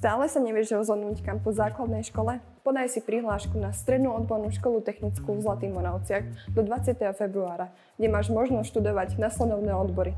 Stále sa nevieš rozhodnúť, kam po základnej škole? Podaj si prihlášku na Strednú odbornú školu technickú v Zlatých Moravciach do 20. februára, kde máš možnosť študovať nasledovné odbory.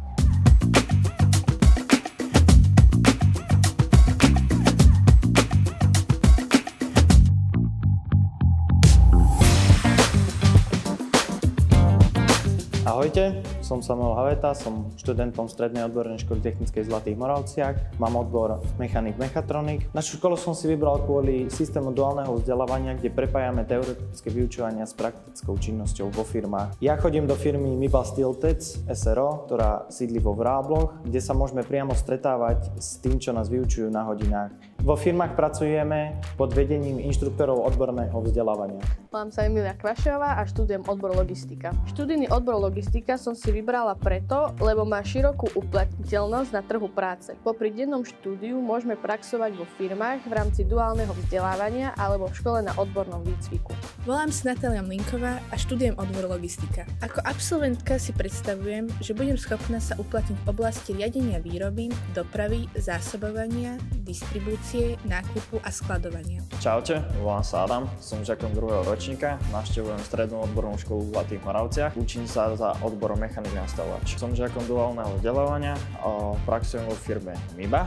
Ahojte, som Samuel Haveta, som študentom Strednej odbornej školy technickej v Zlatých Moravciach. Mám odbor mechanik mechatronik. Našu školu som si vybral kvôli systému duálneho vzdelávania, kde prepájame teoretické vyučovania s praktickou činnosťou vo firmách. Ja chodím do firmy Miba Steeltec SRO, ktorá sídli vo Vrábloch, kde sa môžeme priamo stretávať s tým, čo nás vyučujú na hodinách. Vo firmách pracujeme pod vedením inštruktorov odborného vzdelávania. Volám sa Emilia Kvašová a študujem odbor logistika. Študijný odbor logistika som si vybrala preto, lebo má širokú uplatniteľnosť na trhu práce. Popri dennom štúdiu môžeme praxovať vo firmách v rámci duálneho vzdelávania alebo v škole na odbornom výcviku. Volám sa Natália Mlinková a študujem odbor logistika. Ako absolventka si predstavujem, že budem schopná sa uplatniť v oblasti riadenia výroby, dopravy, zásobovania, distribúcie, nákupu a skladovania. Čaute, volám sa Adam, som žiakom 2. ročníka, navštevujem Strednú odbornú školu v Zlatých Moravciach, učím sa za odborom mechanik nastavovač. Som žiakom duálneho vzdelávania a praxujem vo firme Miba.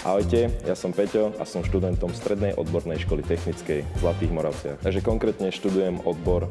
Ahojte, ja som Peťo a som študentom Strednej odbornej školy technickej v Zlatých Moravciach. Takže konkrétne študujem odbor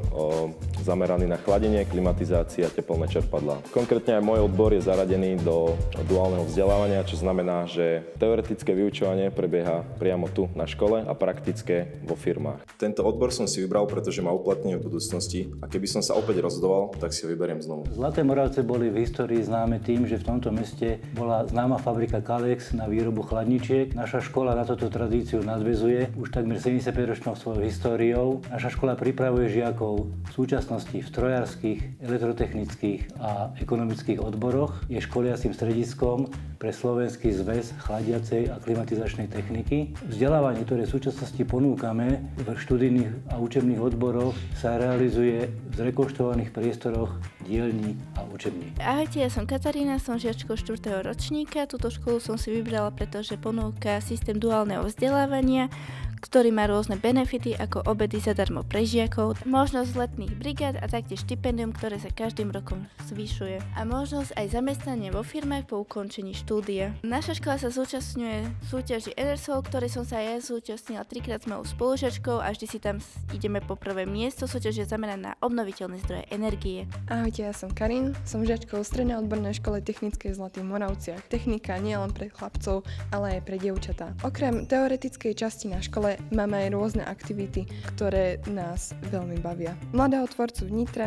zameraný na chladenie, klimatizáciu a teplné čerpadlá. Konkrétne aj môj odbor je zaradený do duálneho vzdelávania, čo znamená, že teoretické vyučovanie prebieha priamo tu na škole a praktické vo firmách. Tento odbor som si vybral, pretože má uplatnenie v budúcnosti a keby som sa opäť rozhodoval, tak si ho vyberiem znovu. Zlaté Moravce boli v histórii známe tým, že v tomto meste bola známa fabrika Kalex na výrobu chladničiek. Naša škola na túto tradíciu nadväzuje už takmer 75-ročnou svojou históriou. Naša škola pripravuje žiakov v súčasnosti v strojárskych, elektrotechnických a ekonomických odboroch. Je školiacím strediskom pre Slovenský zväz chladiacej a klimatizačnej techniky. Vzdelávanie, ktoré v súčasnosti ponúkame v študijných a učebných odboroch, sa realizuje v zrekonštruovaných priestoroch dielní a učební. Ahojte, ja som Katarína, som žiačkou 4. ročníka. Túto školu som si vybrala, pretože ponúka systém duálneho vzdelávania, ktorý má rôzne benefity ako obedy zadarmo pre žiakov, možnosť letných brigád a taktiež štipendium, ktoré sa každým rokom zvyšuje. A možnosť aj zamestnanie vo firmách po ukončení štúdia. Naša škola sa zúčastňuje súťaži Enersol, ktorej som sa ja zúčastnila 3-krát s mojou spolužiačkou a vždy si tam ideme po prvé miesto. Súťaž je zameraná na obnoviteľné zdroje energie. Ahojte, ja som Karin, som žiačkou Strednej odbornej školy technickej v Zlatých Moravciach. Technika nie len pre chlapcov, ale aj pre dievčatá. Okrem teoretickej časti na škole máme aj rôzne aktivity, ktoré nás veľmi bavia. Mladého tvorcu v Nitre,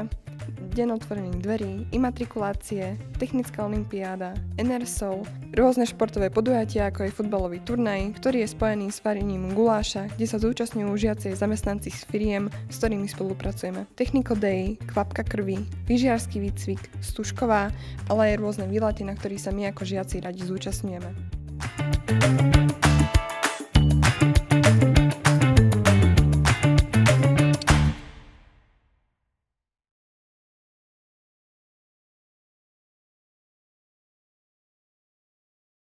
deň otvorených dverí, imatrikulácie, technická olympiáda, Enersol, rôzne športové podujatia ako je futbalový turnaj, ktorý je spojený s varením guláša, kde sa zúčastňujú žiaci zamestnanci z firiem, s ktorými spolupracujeme. Technico Day, kvapka krvi, lyžiarsky výcvik, stužková, ale aj rôzne výlety, na ktorých sa my ako žiaci radi zúčastňujeme.